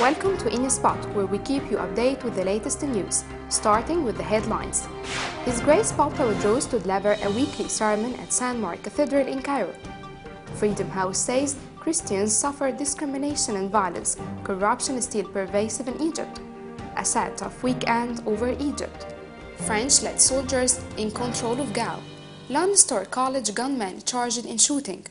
Welcome to In a Spot, where we keep you updated with the latest news, starting with the headlines. His Grace Papa Wadros to deliver a weekly sermon at San Mark Cathedral in Cairo. Freedom House says Christians suffer discrimination and violence. Corruption is still pervasive in Egypt. A sad tough weekend over Egypt. French-led soldiers in control of Gao. London College gunman charged in shooting.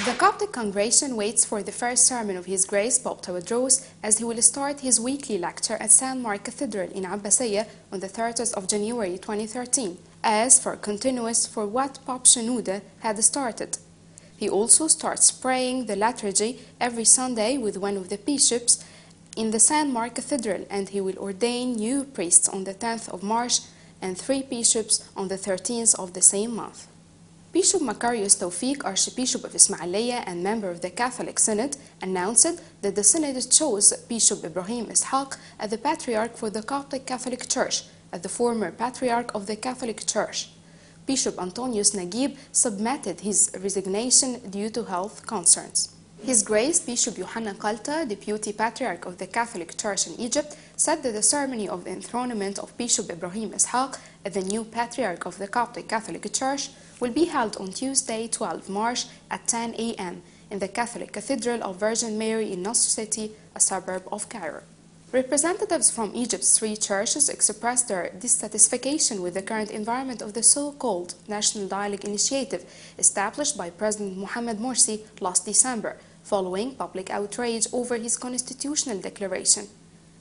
The Coptic congregation waits for the first sermon of His Grace Pope Tawadros as he will start his weekly lecture at San Mark Cathedral in Abbasiyah on the 30th of January 2013, as for continuous for what Pope Shenouda had started. He also starts praying the liturgy every Sunday with one of the bishops in the San Mark Cathedral, and he will ordain new priests on the 10th of March and 3 bishops on the 13th of the same month. Bishop Macarius Tawfiq, Archbishop of Ismailia and member of the Catholic Synod, announced that the Synod chose Bishop Ibrahim Ishaq as the Patriarch for the Coptic Catholic Church, as the former Patriarch of the Catholic Church. Bishop Antonius Naguib submitted his resignation due to health concerns. His Grace Bishop Yohanna Qalta, Deputy Patriarch of the Catholic Church in Egypt, said that the ceremony of the enthronement of Bishop Ibrahim Ishaq as the new Patriarch of the Coptic Catholic Church will be held on Tuesday, 12 March at 10 a.m. in the Catholic Cathedral of Virgin Mary in Nasr City, a suburb of Cairo. Representatives from Egypt's 3 churches expressed their dissatisfaction with the current environment of the so-called National Dialogue Initiative established by President Mohamed Morsi last December, following public outrage over his constitutional declaration.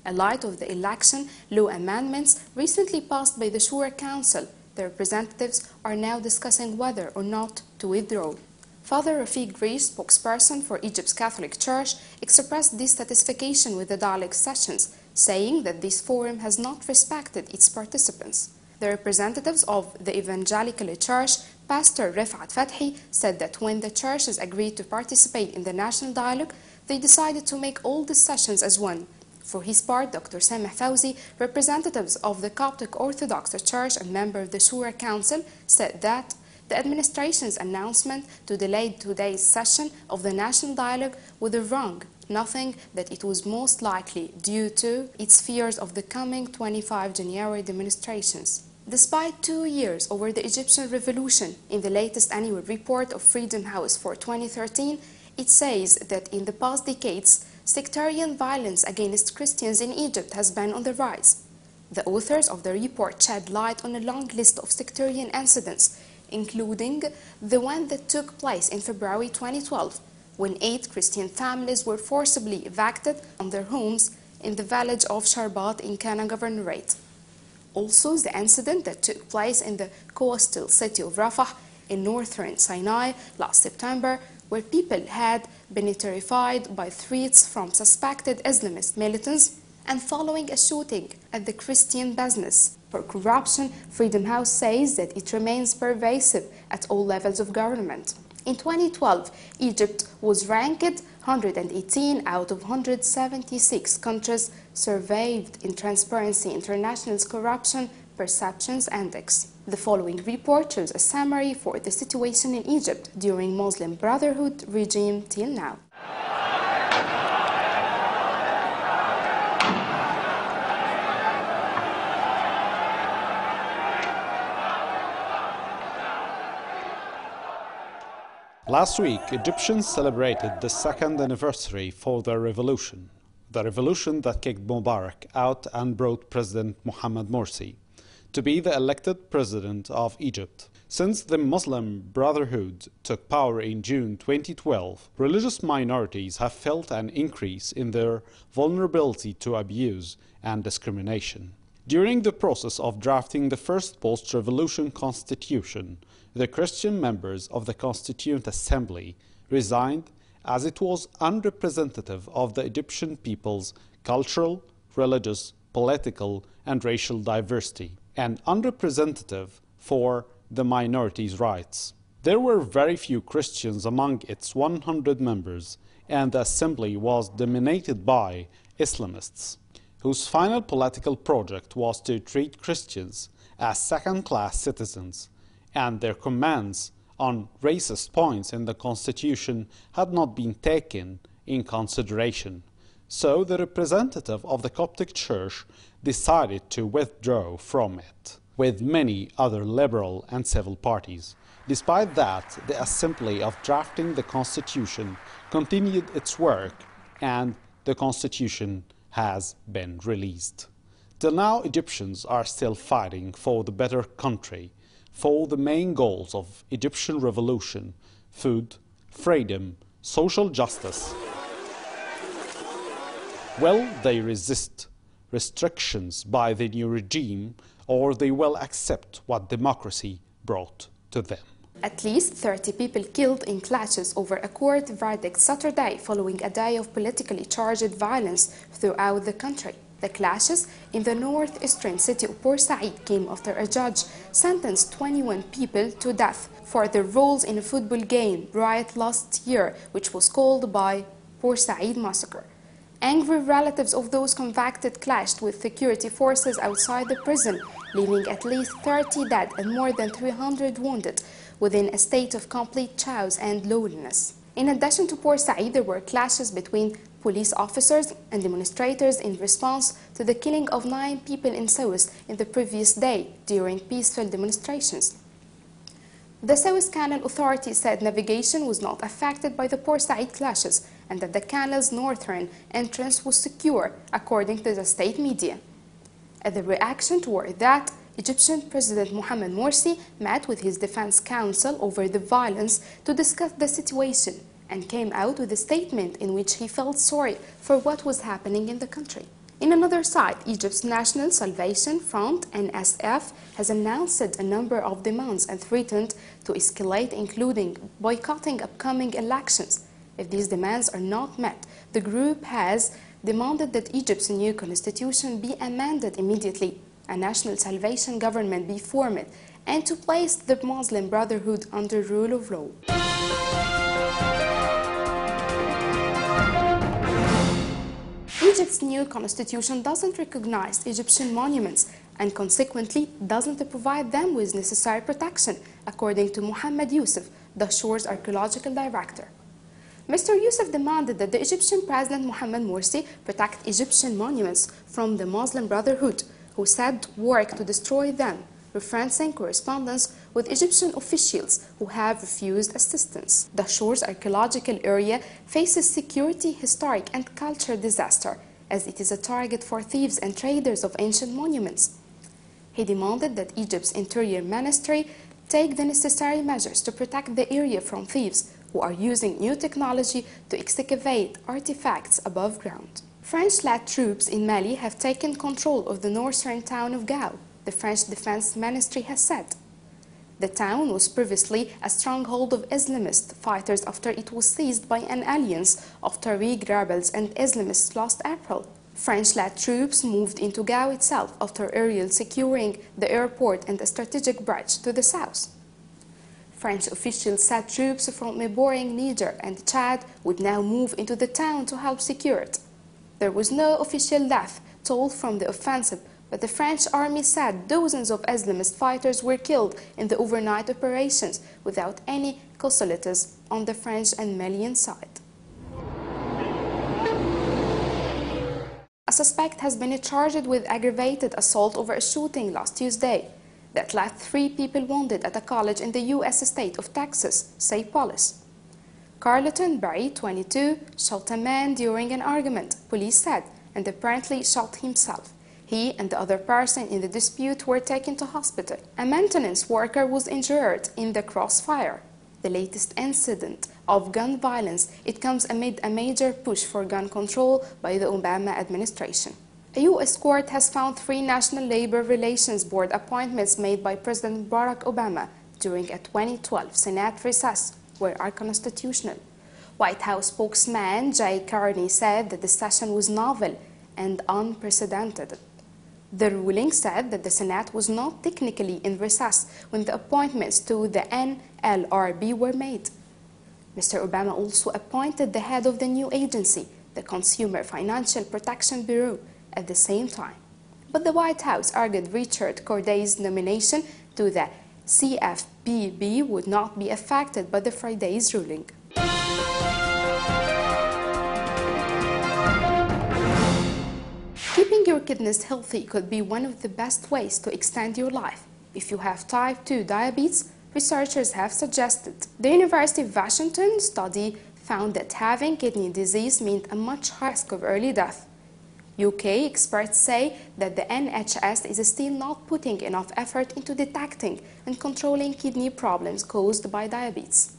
In light of the election law amendments recently passed by the Shura Council, the representatives are now discussing whether or not to withdraw. Father Rafiq Grish, spokesperson for Egypt's Catholic Church, expressed dissatisfaction with the dialogue sessions, saying that this forum has not respected its participants. The representatives of the Evangelical Church, Pastor Rifat Fathi, said that when the churches agreed to participate in the national dialogue, they decided to make all the sessions as one. For his part, Dr. Sameh Fawzi, representatives of the Coptic Orthodox Church and member of the Shura Council, said that the administration's announcement to delay today's session of the national dialogue was wrong, nothing that it was most likely due to its fears of the coming 25 January demonstrations. Despite 2 years over the Egyptian revolution, in the latest annual report of Freedom House for 2013, it says that in the past decades, sectarian violence against Christians in Egypt has been on the rise. The authors of the report shed light on a long list of sectarian incidents, including the one that took place in February 2012, when 8 Christian families were forcibly evicted from their homes in the village of Sharbat in Kana Governorate. Also, the incident that took place in the coastal city of Rafah in northern Sinai last September, where people had been terrified by threats from suspected Islamist militants and following a shooting at the Christian business. For corruption, Freedom House says that it remains pervasive at all levels of government. In 2012, Egypt was ranked 118 out of 176 countries surveyed in Transparency International's Corruption Perceptions Index. The following report shows a summary for the situation in Egypt during Muslim Brotherhood regime till now. Last week, Egyptians celebrated the 2nd anniversary for their revolution, the revolution that kicked Mubarak out and brought President Mohamed Morsi to be the elected president of Egypt. Since the Muslim Brotherhood took power in June 2012, religious minorities have felt an increase in their vulnerability to abuse and discrimination. During the process of drafting the first post-revolution constitution, the Christian members of the Constituent Assembly resigned as it was unrepresentative of the Egyptian people's cultural, religious, political, and racial diversity, and unrepresentative for the minorities' rights. There were very few Christians among its 100 members, and the assembly was dominated by Islamists, whose final political project was to treat Christians as second-class citizens, and their commands on racist points in the constitution had not been taken in consideration. So the representative of the Coptic Church decided to withdraw from it, with many other liberal and civil parties. Despite that, the assembly of drafting the constitution continued its work, and the constitution has been released. Till now, Egyptians are still fighting for the better country, for the main goals of Egyptian revolution: food, freedom, social justice. Will they resist restrictions by the new regime, or they will accept what democracy brought to them? At least 30 people killed in clashes over a court verdict Saturday following a day of politically charged violence throughout the country. The clashes in the northeastern city of Port Said came after a judge sentenced 21 people to death for their roles in a football game riot last year, which was called by Port Said Massacre. Angry relatives of those convicted clashed with security forces outside the prison, leaving at least 30 dead and more than 300 wounded, within a state of complete chaos and loneliness. In addition to Port Said, there were clashes between police officers and demonstrators in response to the killing of 9 people in Suez in the previous day during peaceful demonstrations. The Suez Canal Authority said navigation was not affected by the Port Said clashes and that the canal's northern entrance was secure, according to the state media. As a reaction toward that, Egyptian President Mohamed Morsi met with his defense counsel over the violence to discuss the situation and came out with a statement in which he felt sorry for what was happening in the country. In another side, Egypt's National Salvation Front, NSF, has announced a number of demands and threatened to escalate, including boycotting upcoming elections. If these demands are not met, the group has demanded that Egypt's new constitution be amended immediately, a national salvation government be formed, and to place the Muslim Brotherhood under rule of law. Egypt's new constitution doesn't recognize Egyptian monuments and consequently doesn't provide them with necessary protection, according to Mohammed Youssef, the shore's archaeological director. Mr. Youssef demanded that the Egyptian President Mohamed Morsi protect Egyptian monuments from the Muslim Brotherhood, who said work to destroy them, referencing correspondence with Egyptian officials who have refused assistance. The shore's archaeological area faces security, historic and cultural disaster, as it is a target for thieves and traders of ancient monuments. He demanded that Egypt's Interior Ministry take the necessary measures to protect the area from thieves who are using new technology to excavate artifacts above ground. French-led troops in Mali have taken control of the northern town of Gao, the French Defense Ministry has said. The town was previously a stronghold of Islamist fighters after it was seized by an alliance of Tuareg rebels and Islamists last April. French-led troops moved into Gao itself after aerial securing the airport and a strategic bridge to the south. French officials said troops from neighboring Niger and Chad would now move into the town to help secure it. There was no official death toll from the offensive, but the French army said dozens of Islamist fighters were killed in the overnight operations without any casualties on the French and Malian side. A suspect has been charged with aggravated assault over a shooting last Tuesday that left 3 people wounded at a college in the U.S. state of Texas, say police. Carlton Berry, 22, shot a man during an argument, police said, and apparently shot himself. He and the other person in the dispute were taken to hospital. A maintenance worker was injured in the crossfire. The latest incident of gun violence, it comes amid a major push for gun control by the Obama administration. A U.S. court has found 3 National Labor Relations Board appointments made by President Barack Obama during a 2012 Senate recess were unconstitutional. White House spokesman Jay Carney said that the session was novel and unprecedented. The ruling said that the Senate was not technically in recess when the appointments to the NLRB were made. Mr. Obama also appointed the head of the new agency, the Consumer Financial Protection Bureau, at the same time. But the White House argued Richard Corday's nomination to the CFPB BB would not be affected by the Friday's ruling. Keeping your kidneys healthy could be one of the best ways to extend your life. If you have type 2 diabetes, researchers have suggested. The University of Washington study found that having kidney disease meant a much higher risk of early death. UK experts say that the NHS is still not putting enough effort into detecting and controlling kidney problems caused by diabetes.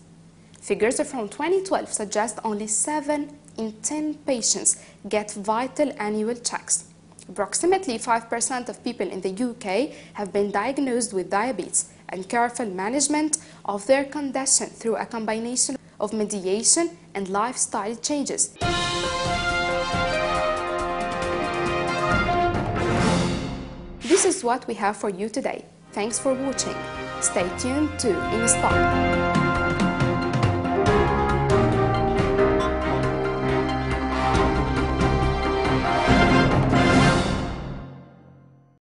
Figures from 2012 suggest only 7 in 10 patients get vital annual checks. Approximately 5% of people in the UK have been diagnosed with diabetes, and careful management of their condition through a combination of medication and lifestyle changes. This is what we have for you today. Thanks for watching. Stay tuned to Inspire.